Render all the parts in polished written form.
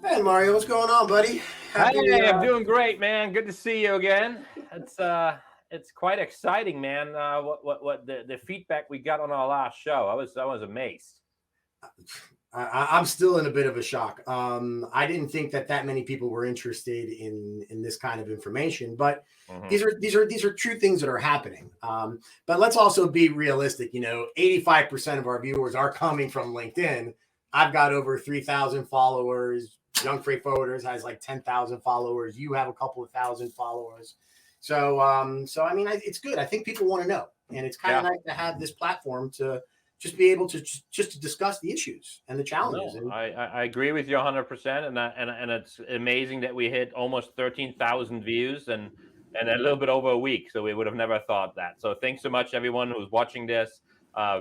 Hey Mario, what's going on, buddy? Hey, I'm doing great, man. Good to see you again. It's quite exciting, man. What the feedback we got on our last show? I was amazed. I'm still in a bit of a shock. I didn't think that many people were interested in this kind of information, but Hmm. these are true things that are happening. But let's also be realistic. 85% of our viewers are coming from LinkedIn. I've got over 3,000 followers. Young Freight Forwarders has like 10,000 followers. You have a couple of thousand followers. So I mean, it's good. I think people want to know, and it's kind of Yeah. nice to have this platform to just be able to just to discuss the issues and the challenges. No, And I agree with you 100%, and it's amazing that we hit almost 13,000 views and a little bit over a week. So we would have never thought that. So thanks so much, everyone who's watching this.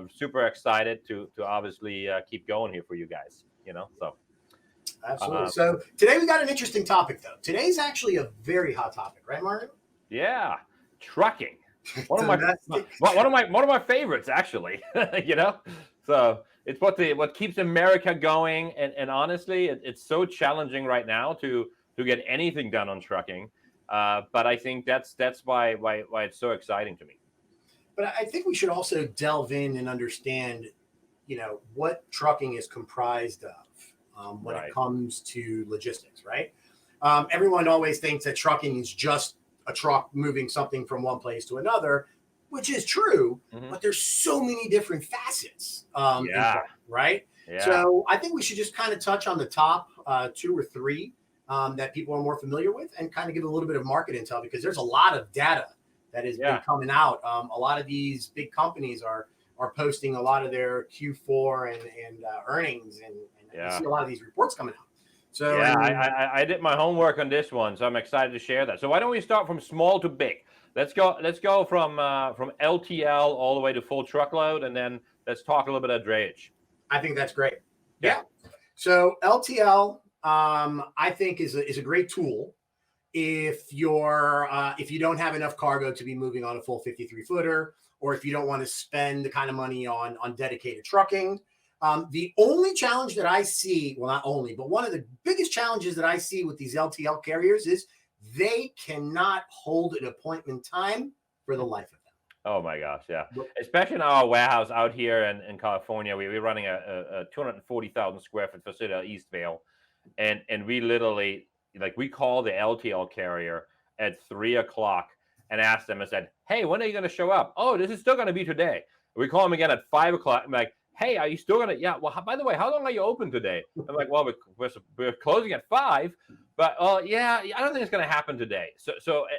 Super excited to obviously keep going here for you guys. So. absolutely. Uh, So today we got an interesting topic, though. Today's actually a very hot topic, right, Mario? Yeah, trucking. One of my Domestic. one of my favorites, actually. you know, so it's what keeps America going. And honestly, it's so challenging right now to get anything done on trucking. But I think that's why it's so exciting to me. But I think we should also delve in and understand, what trucking is comprised of when it Right. comes to logistics, right? Everyone always thinks that trucking is just a truck moving something from one place to another, which is true, Hmm. but there's so many different facets in Yeah. trucking, right? Yeah. So I think we should just kind of touch on the top two or three that people are more familiar with and kind of give a little bit of market intel because there's a lot of data that has been Yeah. coming out. A lot of these big companies are posting a lot of their Q4 and earnings, and I Yeah. see a lot of these reports coming out. So, Yeah, I, and I I did my homework on this one, so I'm excited to share that. So why don't we start from small to big? Let's go from LTL all the way to full truckload, and then let's talk a little bit of drayage. I think that's great. Yeah. Yeah. So LTL, I think is a great tool if you don't have enough cargo to be moving on a full 53 footer, or if you don't want to spend the kind of money on dedicated trucking. The only challenge that I see, well, not only, but one of the biggest challenges that I see with these LTL carriers is they cannot hold an appointment time for the life of Oh my gosh, yeah. them. Especially in our warehouse out here in California, we're running a 240,000 square foot facility at Eastvale, and we literally we call the LTL carrier at 3 o'clock and ask them and said, "Hey, when are you going to show up?" "Oh, this is still going to be today." We call them again at 5 o'clock. I'm like, "Hey, are you still going to?" "Yeah." "Well, by the way, how long are you open today?" I'm like, "Well, we're closing at 5, but yeah, I don't think it's going to happen today."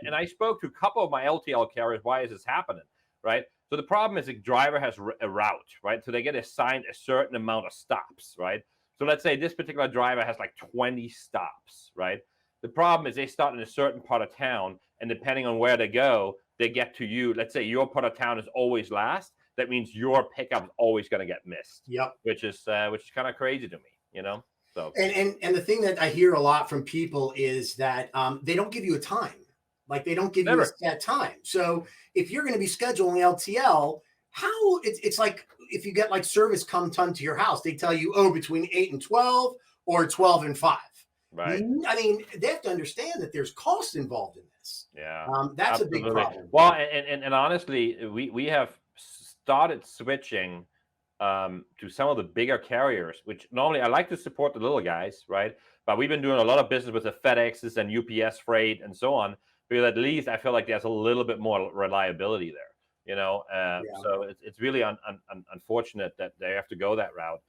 And I spoke to a couple of my LTL carriers. Why is this happening? Right. So the problem is the driver has a route, right? So they get assigned a certain amount of stops, right? So let's say this particular driver has like 20 stops, right? The problem is they start in a certain part of town, and depending on where they go, they get to you. Let's say your part of town is always last. That means your pickup is always going to get missed, Yep. which is kind of crazy to me. So And the thing that I hear a lot from people is that they don't give you a time. Like they don't give you a never. set time. So if you're going to be scheduling LTL, how it's like if you get like service come to your house, they tell you, oh, between 8 and 12 or 12 and 5. Right. I mean, they have to understand that there's costs involved in this. Yeah, That's a big absolutely. problem. Well, and honestly, we have started switching to some of the bigger carriers, which normally I like to support the little guys, right? But we've been doing a lot of business with the FedExes and UPS freight and so on, because at least I feel like there's a little bit more reliability there. Yeah. So it's really unfortunate that they have to go that route.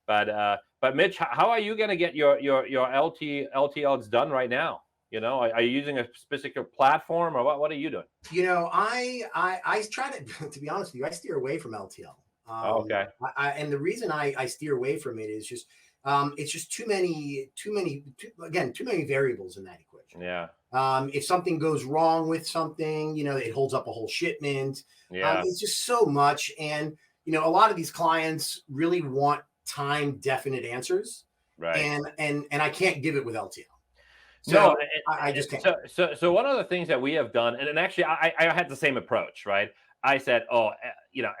But Mitch, how are you going to get your LTLs done right now? Are you using a specific platform, or what are you doing? I try to be honest with you, I steer away from LTL. Oh, okay. And the reason I steer away from it is just it's just too many variables in that equation. Yeah. If something goes wrong with something, it holds up a whole shipment. Yeah. It's just so much, and a lot of these clients really want time definite answers, Right. and I can't give it with LTL. No, So I just can't. so one of the things that we have done, and actually I had the same approach, right? I said, oh,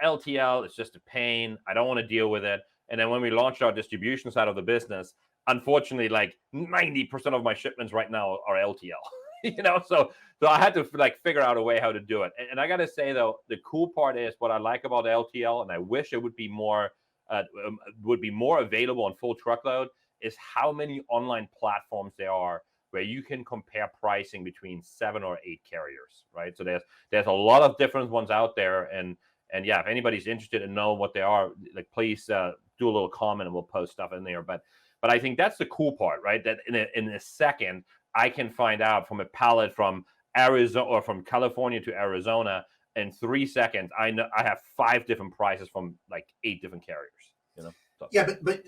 LTL is just a pain. I don't want to deal with it. And then when we launched our distribution side of the business, unfortunately, like 90% of my shipments right now are LTL. So I had to like figure out a way how to do it. And I got to say though, the cool part is what I like about LTL, and I wish it would be more available on full truckload, is how many online platforms there are where you can compare pricing between 7 or 8 carriers, right? So there's a lot of different ones out there, and yeah, if anybody's interested in knowing what they are, like please do a little comment and we'll post stuff in there. But I think that's the cool part, right? That in a second I can find out from a pallet from Arizona or from California to Arizona in 3 seconds. I know I have 5 different prices from like 8 different carriers. So. Yeah, but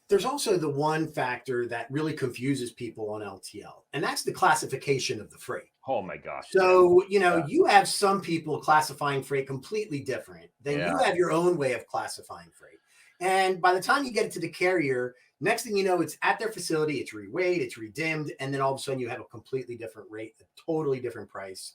there's also the one factor that really confuses people on LTL, and that's the classification of the freight. Oh my gosh. So, you have some people classifying freight completely different. Then you Yeah. have your own way of classifying freight. And by the time you get it to the carrier, next thing you know, it's at their facility, it's reweighed, it's redimmed, and then all of a sudden you have a completely different rate, a totally different price.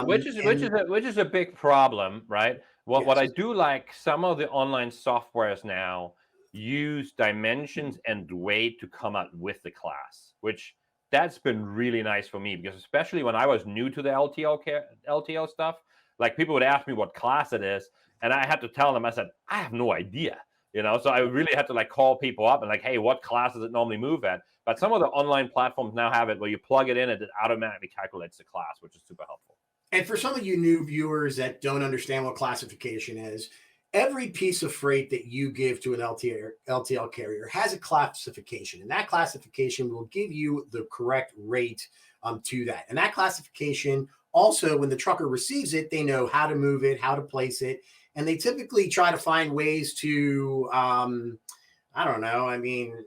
Which is a big problem, right? What I Yes. do like, some of the online softwares now use dimensions and weight to come up with the class, which that's been really nice for me, because especially when I was new to the LTL stuff, like people would ask me what class it is, and I had to tell them, I said, I have no idea. So I really had to like call people up and like, hey, what class does it normally move at? But some of the online platforms now have it where you plug it in and it automatically calculates the class, which is super helpful. And for some of you new viewers that don't understand what classification is, every piece of freight that you give to an LTL carrier has a classification, and that classification will give you the correct rate to that. And that classification also, when the trucker receives it, they know how to move it, how to place it, and they typically try to find ways to, I don't know. I mean,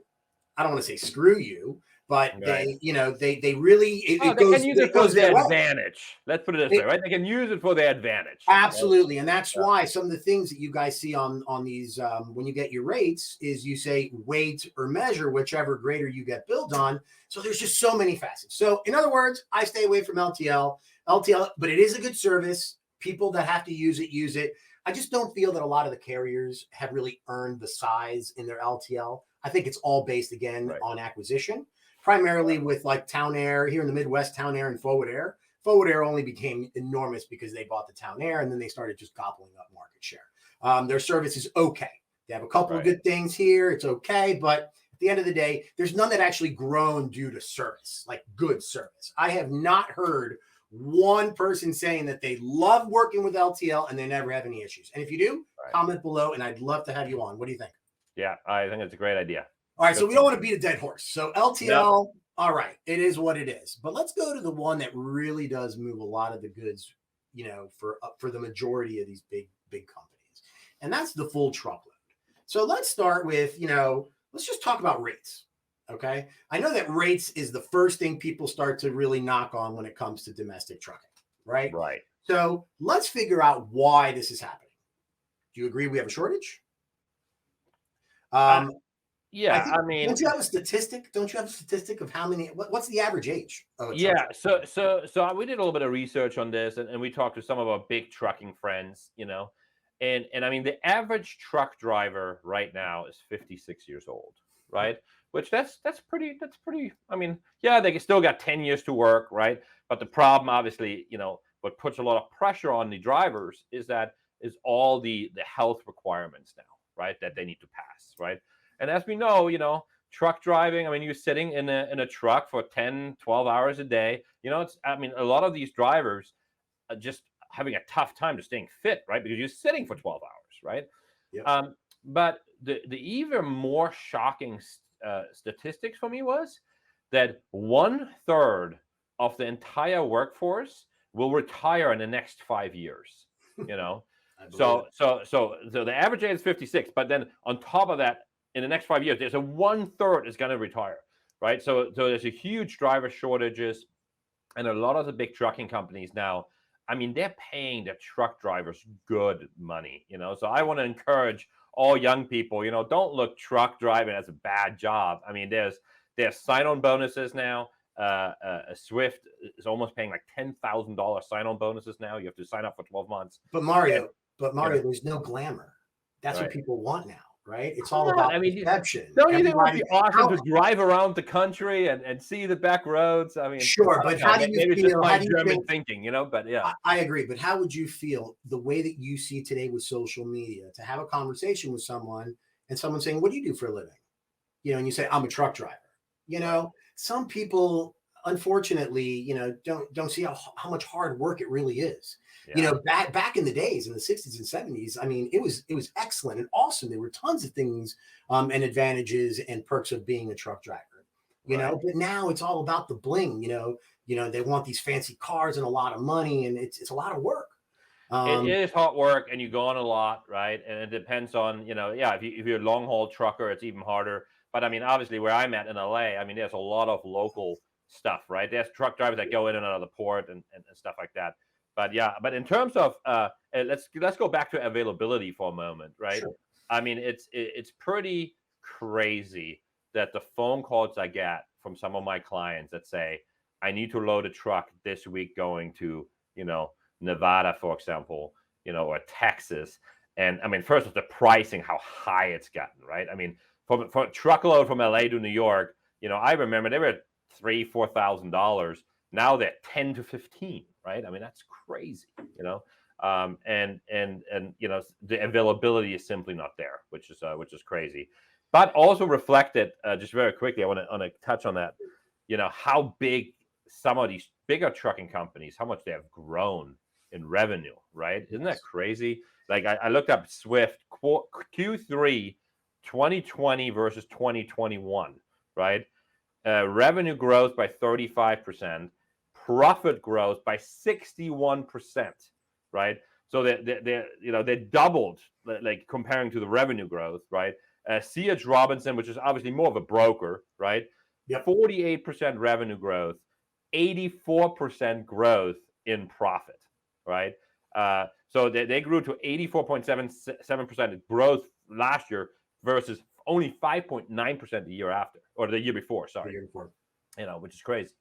I don't want to say screw you, but Right. they really, Oh, it they goes, can use it it for goes their their way. advantage. Let's put it this way, right? They can use it for their advantage. Absolutely. And that's Yeah. why some of the things that you guys see on these, when you get your rates, is you say weight or measure, whichever grader you get billed on. So there's just so many facets. So in other words, I stay away from LTL, but it is a good service. People that have to use it. I just don't feel that a lot of the carriers have really earned the size in their LTL. I think it's all based, again, Right. on acquisition, primarily with like Town Air here in the Midwest, Town Air and Forward Air. Forward Air only became enormous because they bought the Town Air, and then they started just gobbling up market share. Their service is okay. They have a couple of good things here. It's okay. But at the end of the day, there's none that actually grown due to service, like good service. I have not heard one person saying that they love working with LTL and they never have any issues. And if you do, comment below, and I'd love to have you on. What do you think? Yeah, I think it's a great idea. All right, so we don't want to beat a dead horse. So LTL, all right, it is what it is. But let's go to the one that really does move a lot of the goods, for the majority of these big companies, and that's the full truckload. So let's start with, let's just talk about rates. Okay, I know that rates is the first thing people start to really knock on when it comes to domestic trucking, right? Right. So let's figure out why this is happening. Do you agree we have a shortage? Yeah, I mean, don't you have a statistic? Don't you have a statistic of how many? What's the average age? Yeah, so we did a little bit of research on this, and we talked to some of our big trucking friends, and I mean, the average truck driver right now is 56 years old, right? Which that's pretty. I mean, yeah, they still got 10 years to work, right? But the problem, obviously, what puts a lot of pressure on the drivers is all the health requirements now, right? That they need to pass, right? And as we know, truck driving, I mean, you're sitting in a truck for 10, 12 hours a day. A lot of these drivers are just having a tough time to staying fit, right? Because you're sitting for 12 hours, right? Yep. But the even more shocking statistics for me was that 1/3 of the entire workforce will retire in the next 5 years, So the average age is 56, but then on top of that, in the next 5 years, there's a 1/3 is going to retire, right? So there's a huge driver shortages, and a lot of the big trucking companies now, I mean, they're paying their truck drivers good money, So I want to encourage all young people, don't look truck driving as a bad job. I mean, there's sign-on bonuses now. Swift is almost paying like $10,000 sign-on bonuses now. You have to sign up for 12 months. But Mario, there's no glamour. That's what Right. people want now, right? It's all about I mean, perception. don't you think it would Everybody, be awesome to drive around the country and see the back roads? I mean, sure, I don't but know. how do you Maybe it's just feel? my How do you German think? thinking, but yeah. I agree, but how would you feel the way that you see today with social media to have a conversation with someone and someone saying, "What do you do for a living?" And you say, "I'm a truck driver." Right. Some people, unfortunately, don't see how much hard work it really is. Yeah. Back in the days, in the 60s and 70s, I mean, it was excellent and awesome. There were tons of things and advantages and perks of being a truck driver. Right. But now it's all about the bling. They want these fancy cars and a lot of money, and it's a lot of work. It Um, is hard work, and you go on a lot, right? And it depends on, yeah, if you're a long haul trucker, it's even harder. But I mean, obviously, where I'm at in LA, I mean, there's a lot of local stuff, right? There's truck drivers that go in and out of the port and stuff like that. But yeah, but in terms of let's go back to availability for a moment, right? sure. I mean, it's pretty crazy that the phone calls I get from some of my clients that say, I need to load a truck this week going to, Nevada, for example, or Texas. And I mean, first of the pricing, how high it's gotten, right? I mean, for a truckload from LA to New York, I remember they were at $3,000-$4,000. Now they're 10 to 15, right? I mean, that's crazy, and the availability is simply not there, which is crazy. But also reflected, just very quickly, I want to touch on that, how big some of these bigger trucking companies, how much they have grown in revenue, right? Isn't that crazy? Like I looked up Swift Q3 2020 versus 2021, right? Revenue growth by 35%, profit growth by 61%, right? So they doubled, like comparing to the revenue growth, right? C.H. Robinson, which is obviously more of a broker, right? Yep. 48% revenue growth, 84% growth in profit, right? So they grew to 84.77% growth last year versus only 5.9% the year after, or the year before, sorry. The year before. Which is crazy.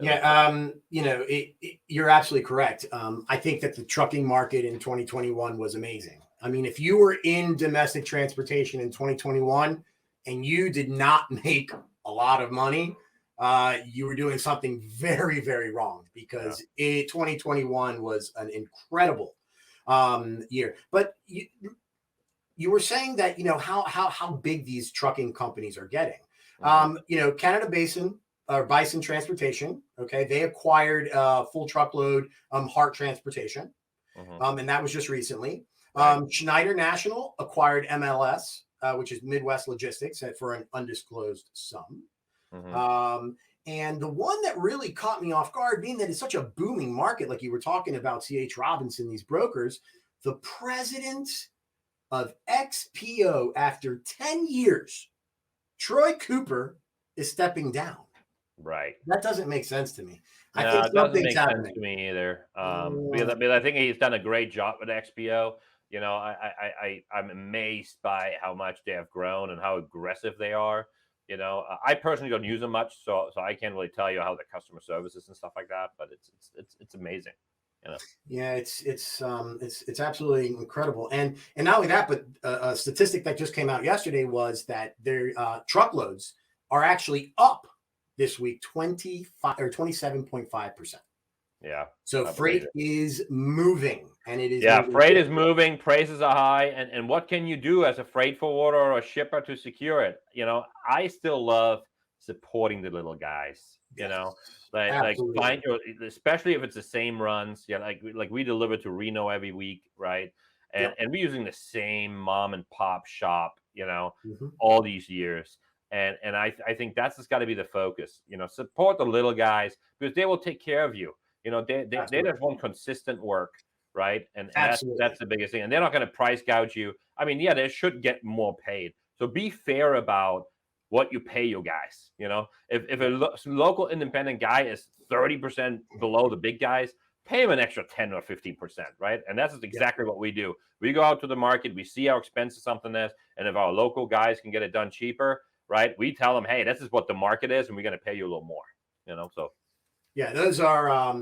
Yeah, you're absolutely correct. I think that the trucking market in 2021 was amazing. I mean, if you were in domestic transportation in 2021 and you did not make a lot of money, you were doing something very, very wrong because 2021 was an incredible year. But you were saying that how big these trucking companies are getting. Canada Basin or Bison Transportation. Okay, they acquired full truckload Hart Transportation, and that was just recently. Right. Schneider National acquired MLS, which is Midwest Logistics, for an undisclosed sum. And the one that really caught me off guard, being that it's such a booming market, like you were talking about, C.H. Robinson, these brokers, the president of XPO, after 10 years, Troy Cooper, is stepping down. Right. That doesn't make sense to me. I No, think it doesn't something's make sense happening. to me either. Because I think he's done a great job with XPO. I'm amazed by how much they have grown and how aggressive they are. I personally don't use them much, so I can't really tell you how the customer service is and stuff like that. But it's amazing. Yeah, it's absolutely incredible, and not only that, but a statistic that just came out yesterday was that their truckloads are actually up this week 25 or 27.5%. Yeah. So I believe freight it. is moving, and it is Yeah, moving freight is quickly. moving, prices are high, and what can you do as a freight forwarder or a shipper to secure it? I still love supporting the little guys, Yes, like absolutely. find your, especially if it's the same runs, like we deliver to Reno every week, right? And Yep. and we're using the same mom and pop shop, Mhm. all these years. And I think that's just got to be the focus, support the little guys because they will take care of you. They Absolutely. just want consistent work, right? And that's Absolutely. the biggest thing. And they're not going to price gouge you. I mean, yeah, they should get more paid. So be fair about what you pay your guys. If a local independent guy is 30% below the big guys, pay him an extra 10 or 15%, right? And that's Yeah. exactly what we do. We go out to the market, we see how expensive something is, and if our local guys can get it done cheaper, right? We tell them, hey, this is what the market is, and we're going to pay you a little more. So Yeah, those are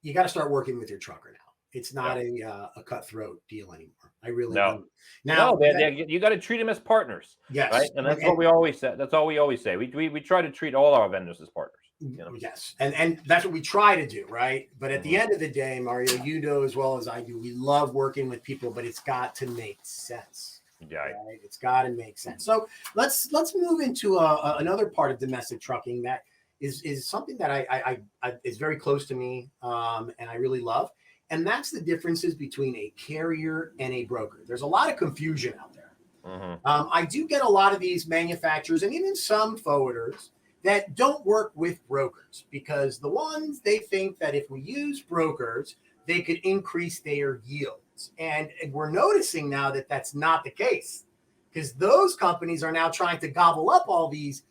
you got to start working with your trucker now. It's not a cutthroat deal anymore. I really No. don't. Now, No, you got to treat them as partners, yes, right? And that's what we always say. That's all we always say. We try to treat all our vendors as partners. You know? Yes, and that's what we try to do, right? But at the Mhm. end of the day, Mario, you know as well as I do, we love working with people, but it's got to make sense. Yeah. Right? It's got to make sense. So let's move into another part of domestic trucking that is something that I is very close to me, and I really love, and that's the differences between a carrier and a broker. There's a lot of confusion out there. Mhm. I do get a lot of these manufacturers and even some forwarders that don't work with brokers because the ones they think that if we use brokers, they could increase their yields. And we're noticing now that that's not the case because those companies are now trying to gobble up all these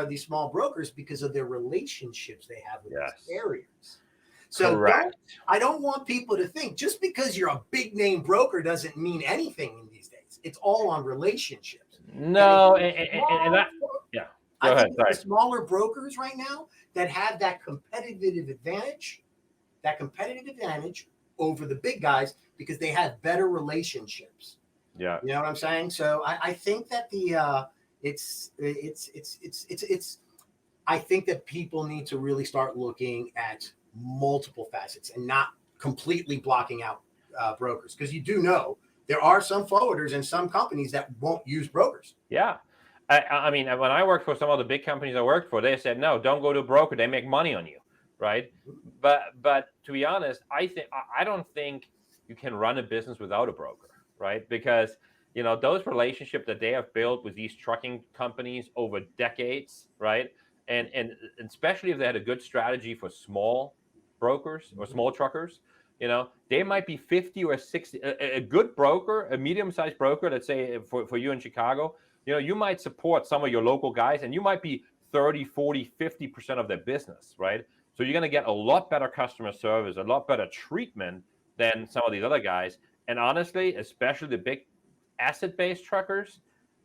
these small brokers because of their relationships they have with these carriers. So I don't want people to think just because you're a big name broker doesn't mean anything in these days. It's all on relationships. No, and that, yeah. Go ahead. The smaller brokers right now that have that competitive advantage over the big guys because they have better relationships. Yeah. You know what I'm saying? So I think that I think that people need to really start looking at multiple facets and not completely blocking out brokers because you do know there are some forwarders and some companies that won't use brokers. Yeah. I mean, when I worked for some of the big companies I worked for, they said, no, don't go to a broker. They make money on you. Right. But to be honest, I don't think you can run a business without a broker. Right. Because, you know, those relationships that they have built with these trucking companies over decades. Right. And especially if they had a good strategy for small brokers or small truckers, you know, they might be 50 or 60. A good broker, a medium-sized broker, let's say for you in Chicago, you know, you might support some of your local guys and you might be 30, 40, 50% of their business, right? So you're going to get a lot better customer service, a lot better treatment than some of these other guys. And honestly, especially the big asset-based truckers,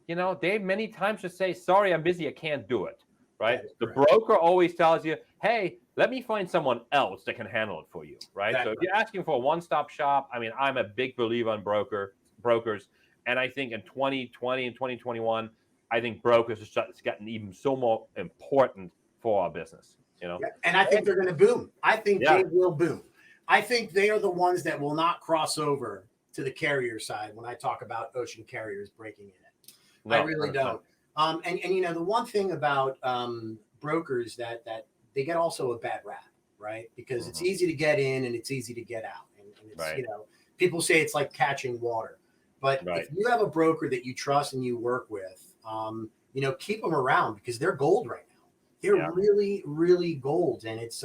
you know, they many times just say, sorry, I'm busy, I can't do it, right? The broker always tells you, hey, let me find someone else that can handle it for you, right? So if you're asking for a one-stop shop, I mean, I'm a big believer in brokers. And I think in 2020 and 2021, I think brokers has gotten even so more important for our business, you know? And I think they're going to boom. I think they will boom. I think they are the ones that will not cross over to the carrier side when I talk about ocean carriers breaking in it. No, I really don't. And you know, the one thing about brokers that they get also a bad rap, right? Because it's easy to get in and it's easy to get out. And it's, you know, people say it's like catching water. But if you have a broker that you trust and you work with, you know, keep them around because they're gold right now. They're really, really gold. And it's,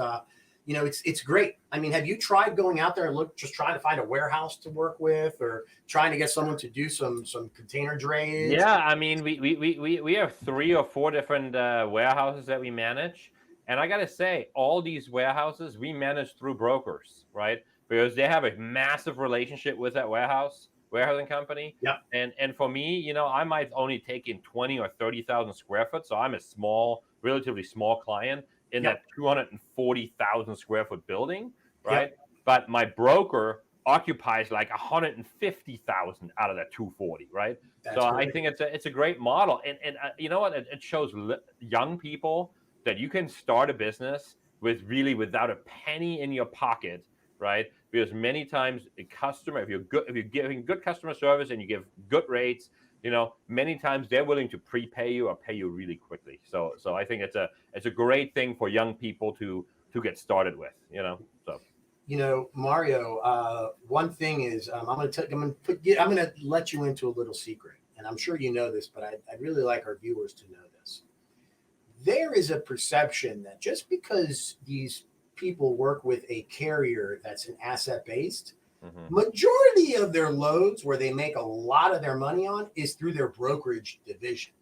you know, it's great. I mean, have you tried going out there and just trying to find a warehouse to work with or trying to get someone to do some container drayage? Yeah, I mean, we have 3 or 4 different warehouses that we manage. And I got to say, all these warehouses we manage through brokers, right? Because they have a massive relationship with that warehousing company. Yeah. And for me, you know, I might only take in 20 or 30,000 square foot. So I'm a relatively small client in that 240,000 square foot building, right? But my broker occupies like 150,000 out of that 240, right? So I think it's a great model. And you know what? It shows young people that you can start a business without a penny in your pocket, right? Because many times if you're giving good customer service and you give good rates, you know, many times they're willing to prepay you or pay you really quickly. So I think it's a great thing for young people to get started with, you know. So, you know, Mario, one thing is I'm going to let you into a little secret, and I'm sure you know this, but I'd really like our viewers to know this. There is a perception that just because these people work with a carrier that's an asset based, majority of their loads where they make a lot of their money on is through their brokerage division.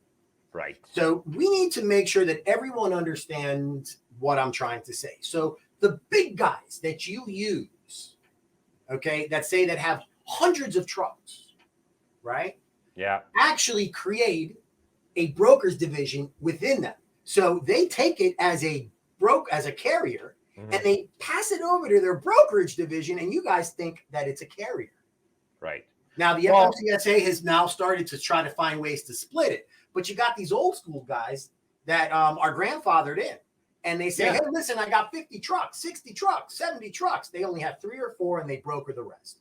Right. So we need to make sure that everyone understands what I'm trying to say. So the big guys that you use, okay, that have hundreds of trucks, right? Yeah. Actually create a broker's division within them. So they take it as a carrier and they pass it over to their brokerage division, and you guys think that it's a carrier. Right. Now, the FMCSA has now started to try to find ways to split it, but you got these old school guys that are grandfathered in, and they say, hey, listen, I got 50 trucks, 60 trucks, 70 trucks. They only have 3 or 4, and they broker the rest.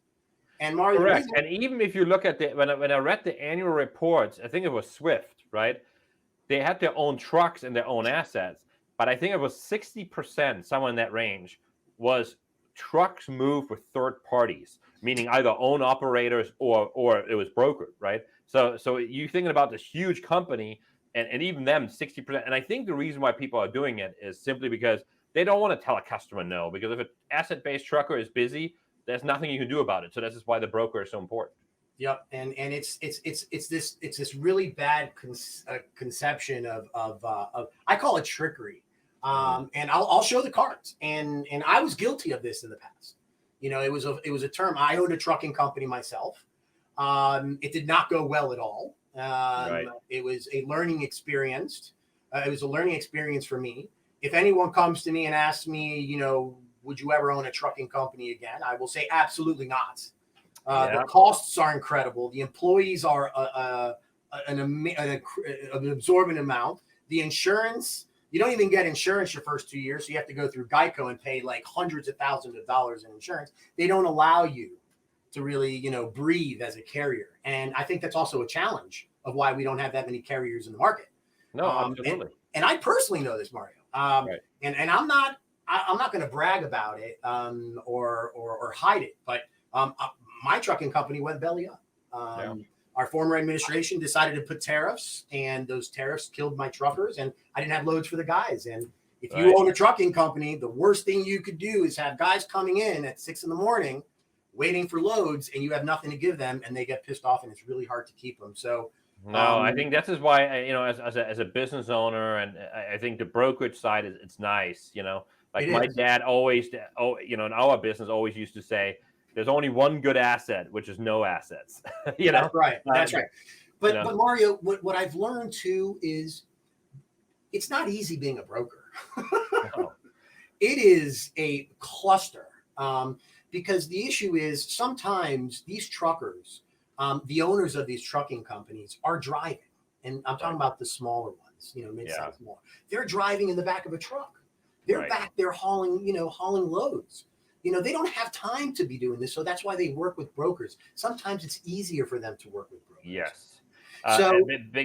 And Mario, correct. And even if you look at when I read the annual reports, I think it was Swift, right? They had their own trucks and their own assets, but I think it was 60%, somewhere in that range, was trucks moved with third parties, meaning either own operators or it was brokered, right? So you're thinking about this huge company, and even them 60%. And I think the reason why people are doing it is simply because they don't want to tell a customer no, because if an asset-based trucker is busy, there's nothing you can do about it. So this is why the broker is so important. Yep, and it's this really bad conception of I call it trickery, and I'll show the cards, and I was guilty of this in the past. You know, it was a term. I owned a trucking company myself. It did not go well at all. Right. It was a learning experience. It was a learning experience for me. If anyone comes to me and asks me, you know, would you ever own a trucking company again? I will say absolutely not. The costs are incredible. The employees are an absorbent amount. The insurance, you don't even get insurance your first 2 years. So you have to go through Geico and pay like hundreds of thousands of dollars in insurance. They don't allow you to really, you know, breathe as a carrier. And I think that's also a challenge of why we don't have that many carriers in the market. No, absolutely. And I personally know this, Mario. Right. And I'm not going to brag about it or hide it, but my trucking company went belly up. Our former administration decided to put tariffs, and those tariffs killed my truckers, and I didn't have loads for the guys. And if you own a trucking company, the worst thing you could do is have guys coming in at 6 a.m. waiting for loads, and you have nothing to give them, and they get pissed off, and it's really hard to keep them. So no, I think this is why, as a business owner, and I think the brokerage side it's nice, like my dad always, in our business always used to say, there's only one good asset, which is no assets. That's right. That's right. But Mario, what I've learned too is it's not easy being a broker. No. It is a cluster because the issue is sometimes these truckers, the owners of these trucking companies are driving, and I'm talking about the smaller ones, mid-size, more. They're driving in the back of a truck. They're back there hauling loads. They don't have time to be doing this. So that's why they work with brokers. Sometimes it's easier for them to work with brokers. Yes.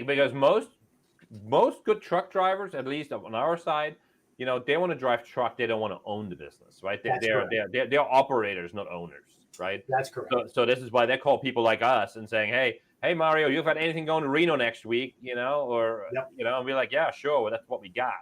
Because most good truck drivers, at least on our side, they want to drive truck. They don't want to own the business, right? They're operators, not owners, right? That's correct. So this is why they call people like us and saying, hey, Mario, you've got anything going to Reno next week, and we're like, yeah, sure. Well, that's what we got,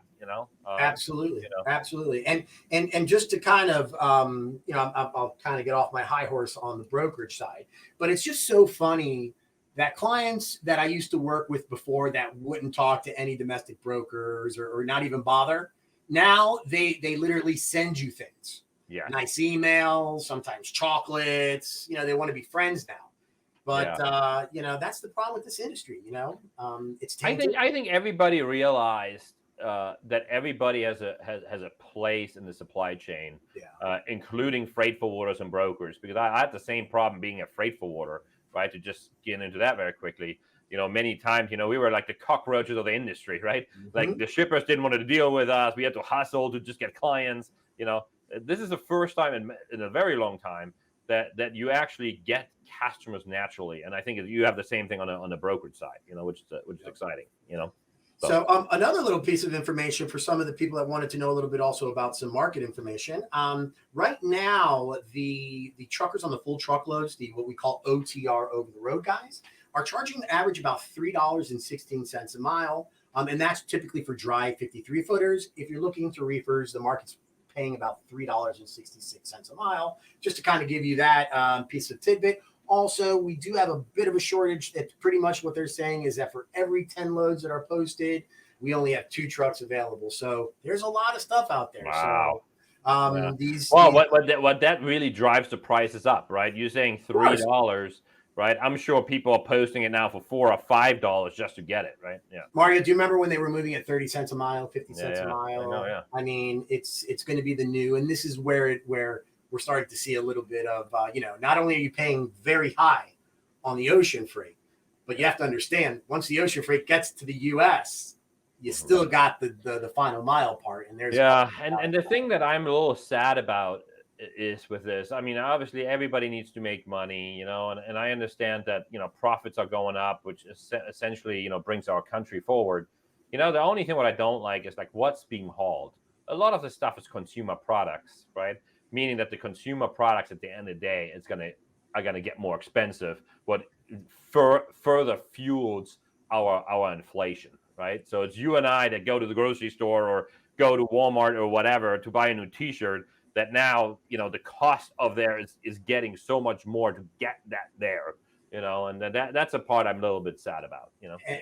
Absolutely. Absolutely. And just to kind of, I'll kind of get off my high horse on the brokerage side, but it's just so funny that clients that I used to work with before that wouldn't talk to any domestic brokers or not even bother. Now they literally send you things. Yeah. Nice emails, sometimes chocolates, they want to be friends now. But that's the problem with this industry. It's tainted. I think everybody realized that everybody has a place in the supply chain, including freight forwarders and brokers. Because I had the same problem being a freight forwarder, right? To just get into that very quickly. Many times, we were like the cockroaches of the industry, right? Mm-hmm. Like the shippers didn't want to deal with us. We had to hustle to just get clients. This is the first time in a very long time that you actually get customers naturally, and I think you have the same thing on the brokerage side, which is exciting, So another little piece of information for some of the people that wanted to know a little bit also about some market information. Right now, the truckers on the full truckloads, what we call OTR, over the road guys, are charging an average about $3.16 a mile, and that's typically for dry 53 footers. If you're looking to reefers, the market's paying about $3.66 a mile, just to kind of give you that piece of tidbit. Also, we do have a bit of a shortage. That's pretty much what they're saying is that for every 10 loads that are posted, we only have 2 trucks available. So there's a lot of stuff out there. Wow. So, what that really drives the prices up, right? You're saying $3 right? I'm sure people are posting it now for $4 or $5 just to get it, right? Yeah. Mario, do you remember when they were moving at 30 cents a mile, 50 Yeah, cents a yeah. mile? I know, yeah. I mean, it's going to be the new, and this is where we're starting to see a little bit of, not only are you paying very high on the ocean freight, but you have to understand, once the ocean freight gets to the U.S., you still got the final mile part. And there's and the thing that I'm a little sad about is with this. I mean, obviously everybody needs to make money, and I understand that, profits are going up, which essentially, brings our country forward. The only thing what I don't like is like what's being hauled. A lot of the stuff is consumer products, right? Meaning that the consumer products at the end of the day are gonna get more expensive, what further fuels our inflation, right? So it's you and I that go to the grocery store or go to Walmart or whatever to buy a new T-shirt. That now, the cost of there is getting so much more to get that there, and that's a part I'm a little bit sad about,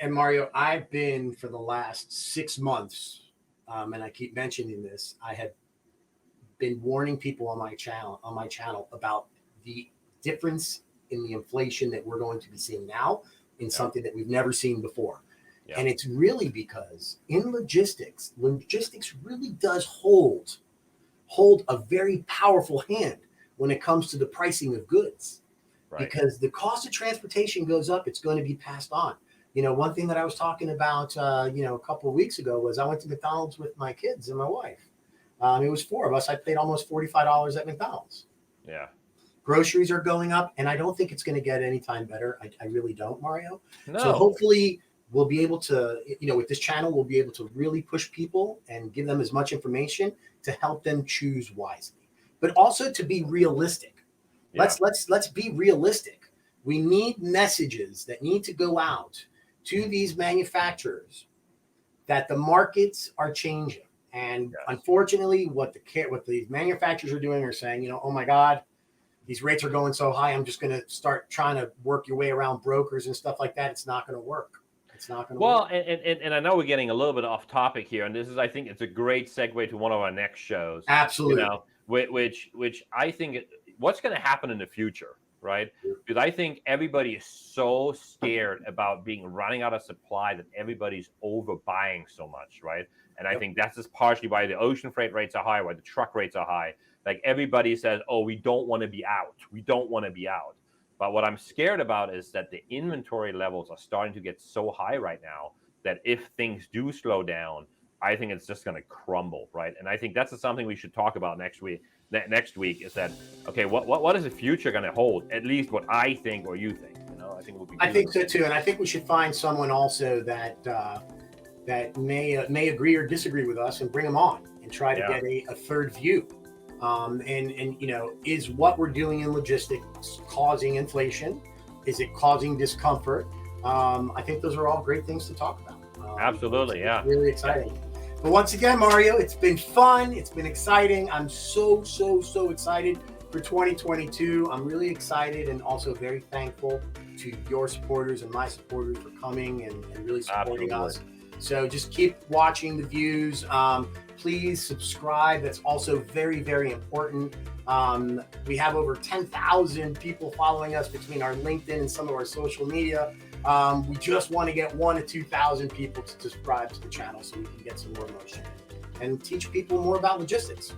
And Mario, I've been for the last 6 months, and I keep mentioning this, I have been warning people on my channel about the difference in the inflation that we're going to be seeing now in something that we've never seen before. Yeah. And it's really because in logistics really does hold a very powerful hand when it comes to the pricing of goods, because the cost of transportation goes up, it's going to be passed on. One thing that I was talking about, a couple of weeks ago was I went to McDonald's with my kids and my wife. It was 4 of us. I paid almost $45 at McDonald's. Yeah. Groceries are going up, and I don't think it's going to get any time better. I really don't, Mario. No. So hopefully we'll be able to, with this channel, we'll be able to really push people and give them as much information to help them choose wisely, but also to be realistic. Yeah. Let's be realistic. We need messages that need to go out to these manufacturers that the markets are changing. And unfortunately, what the manufacturers are doing are saying, oh my God, these rates are going so high, I'm just going to start trying to work your way around brokers and stuff like that. It's not going to work. It's not going to work. Well, and I know we're getting a little bit off topic here, and I think it's a great segue to one of our next shows. Absolutely. Which I think what's going to happen in the future, right? Because I think everybody is so scared about running out of supply that everybody's overbuying so much, right? And I think that's just partially why the ocean freight rates are high, why the truck rates are high. Like everybody says, oh, we don't want to be out. We don't want to be out. But what I'm scared about is that the inventory levels are starting to get so high right now that if things do slow down, I think it's just going to crumble, right? And I think that's something we should talk about next week. Next week is that, okay, what is the future going to hold? At least what I think or you think. I think we'll be. I think so too, and I think we should find someone also that may agree or disagree with us and bring them on and try to get a third view. And is what we're doing in logistics causing inflation? Is it causing discomfort? I think those are all great things to talk about. Absolutely, it's really exciting. But once again, Mario, it's been fun. It's been exciting. I'm so excited for 2022. I'm really excited and also very thankful to your supporters and my supporters for coming and really supporting us. So just keep watching the views. Please subscribe. That's also very, very important. We have over 10,000 people following us between our LinkedIn and some of our social media. We just want to get 1,000 to 2,000 people to subscribe to the channel so we can get some more motion and teach people more about logistics.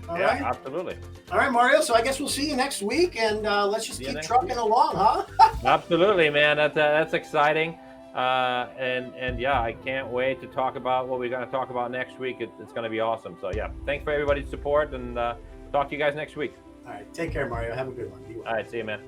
All right? Absolutely. All right, Mario. So I guess we'll see you next week, and let's just keep trucking along, huh? Absolutely, man. That's exciting. And I can't wait to talk about what we're going to talk about next week. It's going to be awesome. So thanks for everybody's support, and talk to you guys next week. All right, take care, Mario. Have a good one. All right, see you, man.